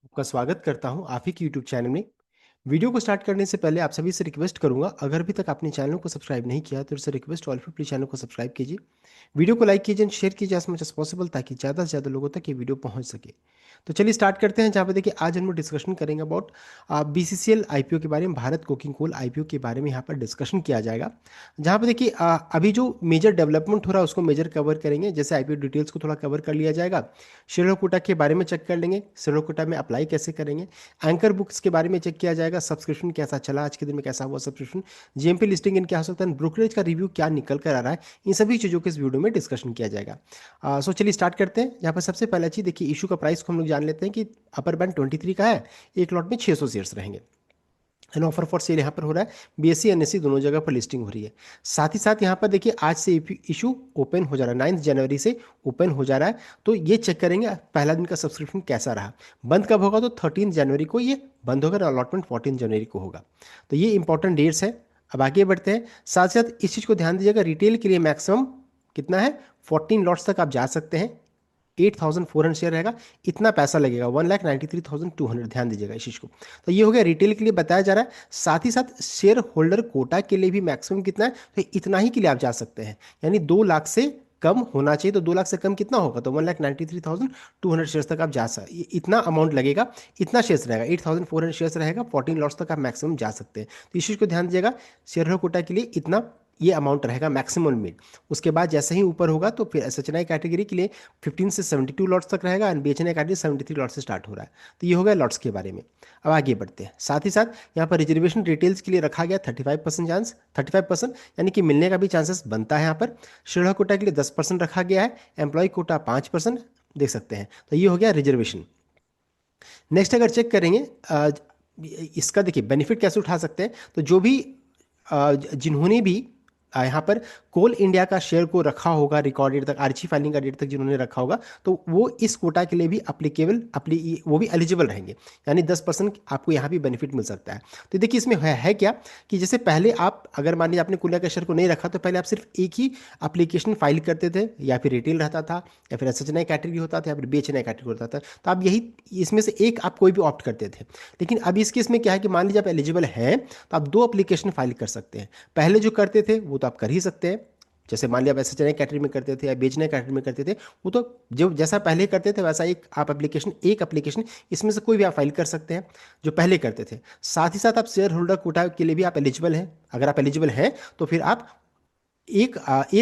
आपका स्वागत करता हूं आप ही के यूट्यूब चैनल में। वीडियो को स्टार्ट करने से पहले आप सभी से रिक्वेस्ट करूंगा, अगर अभी तक आपने चैनल को सब्सक्राइब नहीं किया तो इससे रिक्वेस्ट ऑल प्लीज चैनल को सब्सक्राइब कीजिए। वीडियो को लाइक कीजिए, शेयर कीजिए एज मच एज पॉसिबल, ताकि ज़्यादा से ज़्यादा लोगों तक ये वीडियो पहुंच सके। तो चलिए स्टार्ट करते हैं। जहाँ पे देखिए आज हम लोग डिस्कशन करेंगे अबाउट BCCL IPO के बारे में, भारत कोकिंग कोल IPO के बारे में यहाँ पर डिस्कशन किया जाएगा। जहाँ पे देखिए अभी जो मेजर डेवलपमेंट हो रहा है उसको मेजर कवर करेंगे। जैसे IPO डिटेल्स को थोड़ा कवर कर लिया जाएगा, शेयर होल्डर कोटा के बारे में चेक कर लेंगे, शेयर होल्डर कोटा में अप्लाई कैसे करेंगे, एंकर बुक्स के बारे में चेक किया जाएगा, सब्सक्रिप्शन कैसा चला, आज के दिन में कैसा हुआ सब्सक्रिप्शन, GMP लिस्टिंग इन क्या हो सकता है, ब्रोकरेज का रिव्यू क्या निकल कर आ रहा है, इन सभी चीज़ों को इस वीडियो में डिस्कशन किया जाएगा। सो चलिए स्टार्ट करते हैं। यहाँ पर सबसे पहला चीज़ देखिए, इशू का प्राइस को हम लोग जान लेते हैं कि अपर बैंड 23 का है, एक लॉट में 600 शेयर्स रहेंगे एंड ऑफर फॉर सेल यहाँ पर हो रहा है। BSE NSE दोनों जगह पर लिस्टिंग हो रही है। साथ ही साथ यहाँ पर देखिए आज से इशू ओपन हो जा रहा है, 9 जनवरी से ओपन हो जा रहा है। तो ये चेक करेंगे पहला दिन का सब्सक्रिप्शन कैसा रहा। बंद कब होगा तो 13 जनवरी को ये बंद होगा, अलॉटमेंट 14 जनवरी को होगा। तो ये इंपॉर्टेंट डेट्स है। अब आगे बढ़ते हैं। साथ साथ इस चीज़ को ध्यान दीजिएगा, रिटेल के लिए मैक्सिमम कितना है, 14 लॉट्स तक आप जा सकते हैं। 8,400 शेयर रहेगा, इतना पैसा लगेगा, 1,93,200। ध्यान दीजिएगा इस चीज़ को। तो ये हो गया रिटेल के लिए बताया जा रहा है। साथ ही साथ शेयर होल्डर कोटा के लिए भी मैक्सिमम कितना है, तो इतना ही के लिए आप जा सकते हैं, यानी 2 लाख से कम होना चाहिए। तो 2 लाख से कम कितना होगा, तो 1,93,200 शेयर्स तक आप जा सकते, इतना अमाउंट लगेगा, इतना शेयर्स रहेगा, 8,400 शेयर्स रहेगा, 14 लॉट्स तक आप मैक्सिमम जा सकते हैं। तो इस चीज़ को ध्यान दीजिएगा, शेयर होल्डर कोटा के लिए इतना ये अमाउंट रहेगा मैक्सिमम लिमिट। उसके बाद जैसे ही ऊपर होगा तो फिर SHNI कैटेगरी के लिए 15 से 72 लॉट्स तक रहेगा एंड BHNI कैटेगरी 73 लॉट्स से स्टार्ट हो रहा है। तो ये हो गया लॉट्स के बारे में। अब आगे बढ़ते हैं। साथ ही साथ यहाँ पर रिजर्वेशन डिटेल्स के लिए रखा गया 35% चांस, 35% यानी कि मिलने का भी चांसेस बनता है। यहाँ पर शेयर होल्डर कोटा के लिए 10% रखा गया है, एम्प्लॉय कोटा 5% देख सकते हैं। तो ये हो गया रिजर्वेशन। नेक्स्ट अगर चेक करेंगे इसका देखिए बेनिफिट कैसे उठा सकते हैं। तो जो भी जिन्होंने भी यहाँ पर कोल इंडिया का शेयर को रखा होगा रिकॉर्ड डेट तक, आर्ची फाइलिंग का डेट तक जिन्होंने रखा होगा, तो वो इस कोटा के लिए भी अप्लीकेबल वो भी एलिजिबल रहेंगे, यानी 10% आपको यहाँ भी बेनिफिट मिल सकता है। तो देखिए इसमें है क्या कि जैसे पहले आप अगर मान लीजिए आपने कोल इंडिया का शेयर को नहीं रखा, तो पहले आप सिर्फ एक ही अप्लीकेशन फाइल करते थे, या फिर रिटेल रहता था, या फिर SHNI कैटेगरी होता था, या फिर BHNI कैटेगरी होता था। तो आप यही इसमें से एक आप कोई भी ऑप्ट करते थे। लेकिन अब इस केस में क्या है कि मान लीजिए आप एलिजिबल हैं, तो आप 2 एप्लीकेशन फाइल कर सकते हैं। पहले जो करते थे वो तो आप कर ही सकते हैं, जैसे मान लिया आप SHNI कैटेगरी में करते थे या बेचने कैटेगरी में करते थे, वो तो जो जैसा पहले करते थे वैसा एक एप्लीकेशन इसमें से कोई भी आप फाइल कर सकते हैं जो पहले करते थे। साथ ही साथ आप शेयर होल्डर कोटा के लिए भी आप एलिजिबल हैं। अगर आप एलिजिबल हैं तो फिर आप एक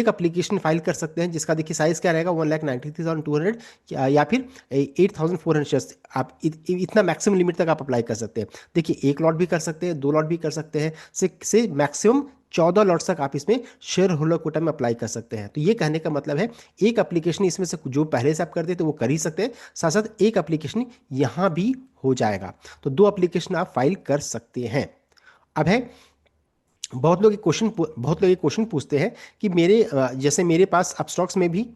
एप्लीकेशन फाइल कर सकते हैं, जिसका देखिए साइज क्या रहेगा, 1,93,200 या फिर 8,400 शेयर्स। आप इतना मैक्सिमम लिमिट तक आप अप्लाई कर सकते हैं। देखिए एक लॉट भी कर सकते हैं, 2 लॉट भी कर सकते हैं, से मैक्सिमम 14 लॉट्स तक आप इसमें शेयर होल्डर कोटा में अप्लाई कर सकते हैं। तो ये कहने का मतलब है एक एप्लीकेशन इसमें से जो पहले से आप करते थे वो कर ही सकते हैं, साथ साथ एक एप्लीकेशन यहाँ भी हो जाएगा। तो 2 एप्लीकेशन आप फाइल कर सकते हैं। अब है बहुत लोग एक क्वेश्चन पूछते हैं कि जैसे मेरे पास अब स्टॉक्स में भी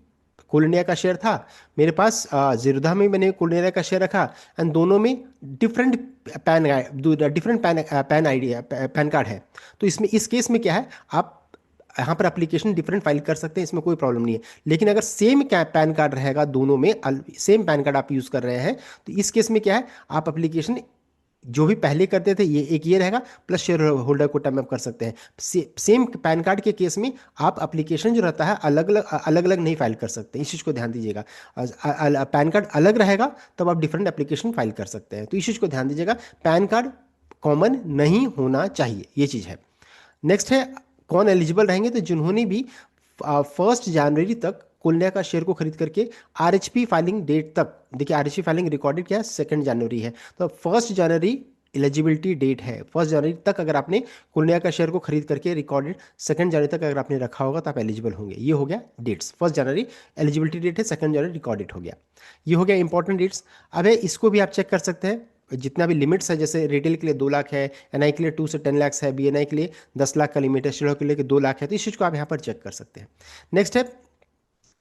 कोल इंडिया का शेयर था, मेरे पास जीरोधा में मैंने कोल इंडिया का शेयर रखा, एंड दोनों में different pan ID pan card है। तो इसमें इस केस में क्या है, आप यहाँ पर एप्लीकेशन डिफरेंट फाइल कर सकते हैं, इसमें कोई प्रॉब्लम नहीं है। लेकिन अगर सेम पैन कार्ड रहेगा, दोनों में सेम पैन कार्ड आप यूज़ कर रहे हैं, तो इस केस में क्या है, आप एप्लीकेशन जो भी पहले करते थे ये एक ये रहेगा, प्लस शेयर होल्डर कोटा में आप कर सकते हैं। सेम पैन कार्ड के केस में आप एप्लीकेशन जो रहता है अलग अलग नहीं फाइल कर सकते, इस चीज़ को ध्यान दीजिएगा। पैन कार्ड अलग रहेगा तब आप डिफरेंट एप्लीकेशन फाइल कर सकते हैं, तो इस चीज़ को ध्यान दीजिएगा। पैन कार्ड कॉमन नहीं होना चाहिए, ये चीज़ है। नेक्स्ट है कौन एलिजिबल रहेंगे, तो जिन्होंने भी 1 जनवरी तक कोल इंडिया का शेयर को खरीद करके RHP फाइलिंग डेट तक, देखिए RHP फाइलिंग रिकॉर्डेड क्या है, 2 जनवरी है, तो 1 जनवरी एलिजिबिलिटी डेट है। 1 जनवरी तक अगर आपने कोल इंडिया का शेयर को खरीद करके रिकॉर्डेड 2 जनवरी तक अगर आपने रखा होगा तो आप एलिजिबल होंगे। ये हो गया डेट्स, 1 जनवरी एलिजिबिलिटी डेट है, 2 जनवरी रिकॉर्डेड हो गया। ये हो गया इंपॉर्टेंट डेट्स। अब है इसको भी आप चेक कर सकते हैं, जितना भी लिमिट्स है, जैसे रिटेल के लिए 2 लाख है, NI के लिए 2 से 10 लाख है, BNI के लिए 10 लाख का लिमिट है, शेयर के लिए 2 लाख है। तो इस चीज़ को आप यहाँ पर चेक कर सकते हैं। नेक्स्ट है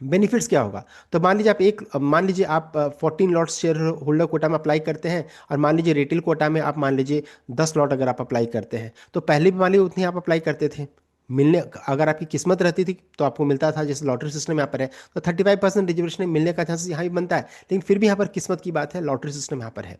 बेनिफिट्स क्या होगा। तो मान लीजिए आप 14 लॉट्स शेयर होल्डर कोटा में अप्लाई करते हैं, और मान लीजिए रिटेल कोटा में आप मान लीजिए 10 लॉट अगर आप अप्लाई करते हैं, तो पहले भी मान लीजिए उतनी आप अप्लाई करते थे, मिलने अगर आपकी किस्मत रहती थी तो आपको मिलता था, जैसे लॉटरी सिस्टम यहाँ पर है, तो 35% रिजर्वेशन मिलने का चांसेस यहाँ भी बनता है। लेकिन फिर भी यहाँ पर किस्मत की बात है, लॉटरी सिस्टम यहाँ पर है।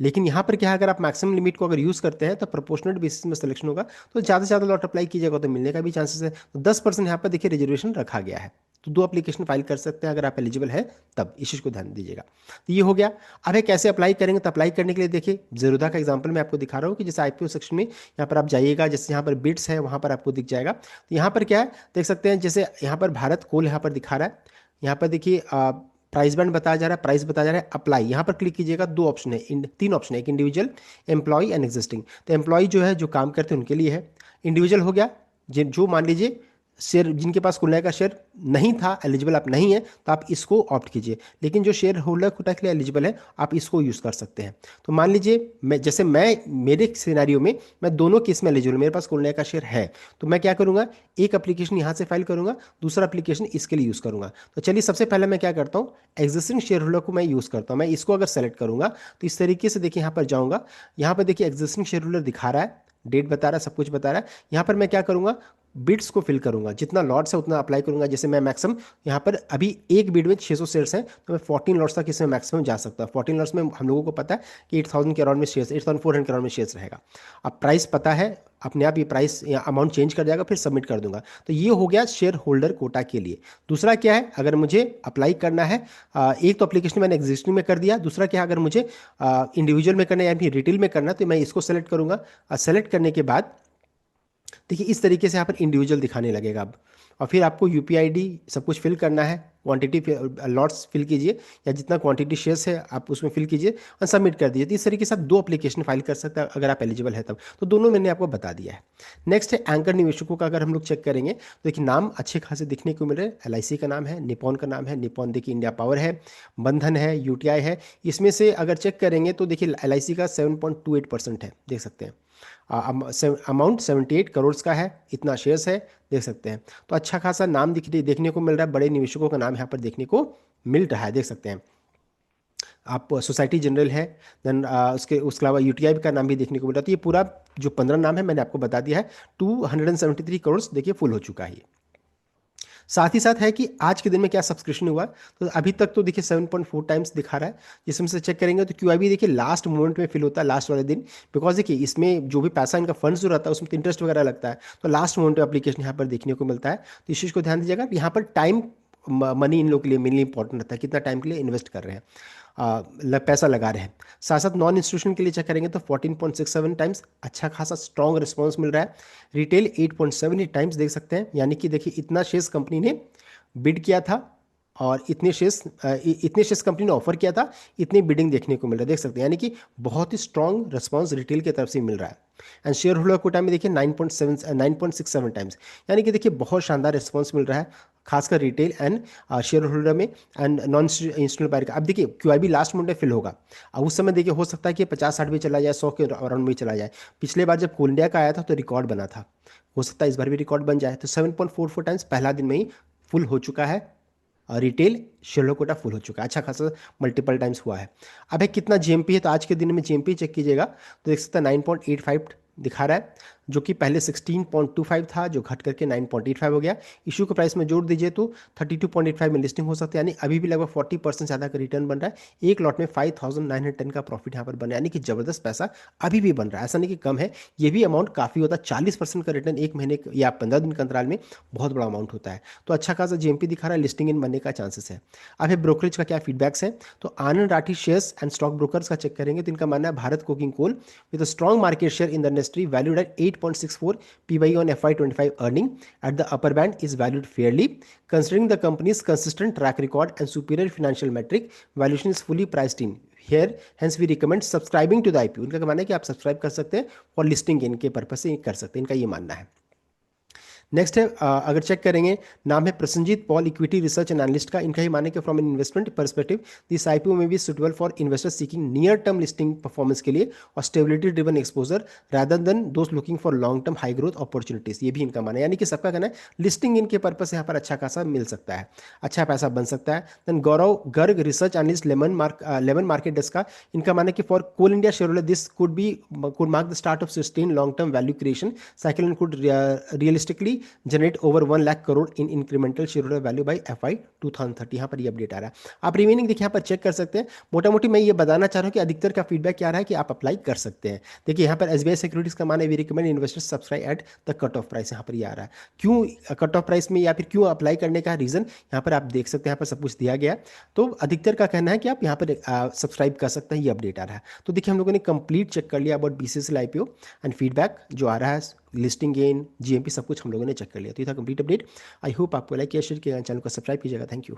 लेकिन यहाँ पर क्या है, अगर आप मैक्सिमम लिमिट को अगर यूज़ करते हैं तो प्रोपोर्शनल बेसिस में सिलेक्शन होगा, तो ज़्यादा से ज़्यादा लॉट अप्लाई कीजिएगा तो मिलने का भी चांसेस है। तो 10% यहाँ पर देखिए रिजर्वेशन रखा गया है, तो 2 एप्लीकेशन फाइल कर सकते हैं अगर आप एलिजिबल है तब, इस चीज़ को ध्यान दीजिएगा। तो ये हो गया। अब ये कैसे अप्लाई करेंगे, तो अप्लाई करने के लिए देखिए ज़ेरोधा का एग्जांपल मैं आपको दिखा रहा हूँ कि जैसे आईपीओ सेक्शन में यहाँ पर आप जाइएगा, जैसे यहाँ पर बिड्स है वहाँ पर आपको दिख जाएगा। तो यहाँ पर क्या है देख सकते हैं, जैसे यहाँ पर भारत कोल यहाँ पर दिखा रहा है, यहाँ पर देखिए प्राइस बैंड बताया जा रहा है, प्राइस बताया जा रहा है, अप्लाई यहाँ पर क्लिक कीजिएगा। 2 ऑप्शन है, 3 ऑप्शन है, एक इंडिविजुअल, एम्प्लॉय एंड एग्जिस्टिंग। तो एम्प्लॉय जो है जो काम करते हैं उनके लिए है, इंडिविजुअल हो गया जिन जो मान लीजिए शेयर जिनके पास खुलने का शेयर नहीं था, एलिजिबल आप नहीं है तो आप इसको ऑप्ट कीजिए। लेकिन जो शेयर होल्डर कोटा के लिए एलिजिबल है आप इसको यूज़ कर सकते हैं। तो मान लीजिए मैं मेरे सिनेरियो में मैं दोनों केस में एलिजिबल, मेरे पास खुलने का शेयर है, तो मैं क्या करूंगा, एक एप्लीकेशन यहाँ से फाइल करूंगा, दूसरा एप्लीकेशन इसके लिए यूज़ करूंगा। तो चलिए सबसे पहले मैं क्या करता हूँ, एग्जिस्टिंग शेयर होल्डर को मैं यूज़ करता हूँ। मैं इसको अगर सेलेक्ट करूंगा तो इस तरीके से देखिए यहाँ पर जाऊँगा, यहाँ पर देखिए एग्जिस्टिंग शेयर होल्डर दिखा रहा है, डेट बता रहा है, सब कुछ बता रहा है। यहाँ पर मैं क्या करूंगा, बिड्स को फिल करूंगा, जितना लॉट्स है उतना अप्लाई करूंगा। जैसे मैं मैक्सिमम यहाँ पर अभी एक बिड में 600 शेयर्स हैं, तो मैं 14 लॉट्स तक इसमें मैक्सिमम जा सकता हूँ। 14 लॉट्स में हम लोगों को पता है कि 8000 के अराउंड में शेयर्स, 8400 के अराउंड में शेयर्स रहेगा। अब प्राइस पता है, अपने आप ये प्राइस या अमाउंट चेंज कर जाएगा, फिर सबमिट कर दूंगा। तो ये हो गया शेयर होल्डर कोटा के लिए। दूसरा क्या है, अगर मुझे अप्लाई करना है, एक तो एप्लीकेशन मैंने एग्जिस्टिंग में कर दिया, दूसरा क्या है अगर मुझे इंडिविजुअल में करना है या फिर रिटेल में करना है तो मैं इसको सेलेक्ट करूंगा। सेलेक्ट करने के बाद देखिए इस तरीके से यहाँ पर इंडिविजुअल दिखाने लगेगा अब, और फिर आपको यूपीआई आईडी सब कुछ फिल करना है, क्वांटिटी लॉट्स फिल कीजिए या जितना क्वांटिटी शेयर्स है आप उसमें फिल कीजिए और सबमिट कर दीजिए। तो इस तरीके से आप 2 एप्लीकेशन फाइल कर सकते हैं अगर आप एलिजिबल है तब। तो दोनों मैंने आपको बता दिया है। नेक्स्ट है एंकर निवेशकों का, अगर हम लोग चेक करेंगे तो देखिए नाम अच्छे खासे दिखने को मिल रहे हैं। एलआईसी का नाम है, निपॉन का नाम है, निपॉन देखिए इंडिया पावर है, बंधन है, यूटीआई है। इसमें से अगर चेक करेंगे तो देखिए एलआईसी का 7.28% है, देख सकते हैं। अमाउंट 78 करोड़ का है, इतना शेयर्स है, देख सकते हैं। तो अच्छा खासा नाम देखने को मिल रहा है, बड़े निवेशकों का नाम यहाँ पर देखने को मिल रहा है, देख सकते हैं आप। सोसाइटी जनरल है, देन उसके अलावा यूटीआई का नाम भी देखने को मिल रहा है। तो ये पूरा जो 15 नाम है मैंने आपको बता दिया है। 273 करोड़ देखिए फुल हो चुका है। साथ ही साथ है कि आज के दिन में क्या सब्सक्रिप्शन हुआ, तो अभी तक तो देखिए 7.4 टाइम्स दिखा रहा है। जिसमें से चेक करेंगे तो क्यूआईबी देखिए लास्ट मोमेंट में फिल होता है, लास्ट वाले दिन। बिकॉज देखिए इसमें जो भी पैसा इनका फंड्स जो रहता है उसमें इंटरेस्ट वगैरह लगता है, तो लास्ट मोमेंट में एप्लीकेशन यहाँ पर देखने को मिलता है। तो इस चीज़ को ध्यान दीजिएगा। यहाँ पर टाइम मनी इन लोग के लिए मेनली इंपॉर्टेंट रहता है, कितना टाइम के लिए इन्वेस्ट कर रहे हैं, पैसा लगा रहे हैं। साथ साथ नॉन इंस्टीट्यूशन के लिए चेक करेंगे तो 14.67 टाइम्स, अच्छा खासा स्ट्रॉन्ग रिस्पॉन्स मिल रहा है। रिटेल 8.78 टाइम्स, देख सकते हैं। यानी कि देखिए इतना शेयर्स कंपनी ने बिड किया था और इतने शेयर्स कंपनी ने ऑफर किया था, इतनी बिडिंग देखने को मिल रहा है, देख सकते हैं। यानी कि बहुत ही स्ट्रॉन्ग रिस्पॉन्स रिटेल की तरफ से मिल रहा है। एंड शेयर होल्डर कोटा में देखिए 9.67 टाइम्स, यानी कि देखिए बहुत शानदार रिस्पॉन्स मिल रहा है, खासकर रिटेल एंड शेयर होल्डर में एंड नॉन इंस्टीट्यूशनल बायर का। अब देखिए क्यूआईबी लास्ट मोमेंट में फिल होगा, अब उस समय देखिए हो सकता है कि 50-60 भी चला जाए, 100 के अराउंड में चला जाए। पिछले बार जब कोल इंडिया का आया था तो रिकॉर्ड बना था, हो सकता है इस बार भी रिकॉर्ड बन जाए। तो 7.44 टाइम्स पहला दिन में ही फुल हो चुका है, और रिटेल शेयर कोटा फुल हो चुका है, अच्छा खासा मल्टीपल टाइम्स हुआ है। अब है कितना जीएमपी है, तो आज के दिन में जीएमपी चेक कीजिएगा तो देख सकते हैं 9.85 दिखा रहा है, जो कि पहले 16.25 था, जो घट करके 9.85 हो गया। इशू के प्राइस में जोड़ दीजिए तो 32.85 में लिस्टिंग हो सकती है, यानी अभी भी लगभग 40% ज़्यादा का रिटर्न बन रहा है। एक लॉट में 5910 का प्रॉफिट यहाँ पर बना, यानी कि ज़बरदस्त पैसा अभी भी बन रहा है, ऐसा नहीं कि कम है। ये भी अमाउंट काफ़ी होता है, 40% का रिटर्न एक महीने या 15 दिन के अंतराल में बहुत बड़ा अमाउंट होता है। तो अच्छा खासा जीएमपी दिखा रहा है, लिस्टिंग इन बनने का चांसेस है। अब है ब्रोकरेज का क्या फीडबैक्स है, तो Anand Rathi shares and stock brokers का चेक करेंगे तो इनका मानना है Bharat coking coal with a strong market share in the industry valued at 8.64 PY on FY25 earning at the upper band is valued fairly. Considering the company's consistent track record and superior financial metric, valuation is fully priced in. Here, hence we recommend subscribing to the IPO. इनका मानना है कि आप subscribe कर सकते हैं और listing इनके पर्पज से कर सकते हैं, इनका ये मानना है। नेक्स्ट है अगर चेक करेंगे, नाम है Prasenjit Paul, equity research and analyst का। इनका ही माने कि from an investment perspective this IPO में be suitable for investors seeking near term listing performance के लिए और stability driven exposure rather than those looking for long term high growth opportunities. ये भी इनका माना है, यानी कि सबका कहना है लिस्टिंग इनके पर्पज से यहाँ पर अच्छा खासा मिल सकता है, अच्छा पैसा बन सकता है। Then Gaurav Garg research analyst Lemon market desk का, इनका माना कि for coal India shareholder this could mark the start of sustain long term value creation cycle and could realistically successfully generate over 1 lakh crore in incremental shareholder value by FY 2030। यहाँ पर ये update आ रहा है। आप remaining देखिए यहाँ पर check कर सकते हैं। मोटा मोटी मैं ये बताना चाह रहा हूँ कि अधिकतर का फीडबैक क्या रहा है कि आप अप्लाई कर सकते हैं। देखिए यहाँ पर SBI सिक्योरिटीज का माना we recommend investors subscribe at the cut off price, यहाँ पर ये आ रहा है। क्यों कट ऑफ प्राइस में या फिर क्यों अप्लाई करने का रीजन यहाँ पर आप देख सकते हैं, यहाँ पर सब कुछ दिया गया है। तो अधिकतर का कहना है कि आप यहाँ पर सब्सक्राइब कर सकते हैं, ये अपडेट आ रहा है। तो देखिए हम लोगों ने कंप्लीट चेक कर लिया about BCCL IPO and feedback जो आ रहा है, लिस्टिंग गेन, GMP सब कुछ हम लोगों ने चेक कर लिया। तो ये था कंप्लीट अपडेट। आई होप आपको लाइक किया, शेयर किया, चैनल को सब्सक्राइब कीजिएगा। Thank you.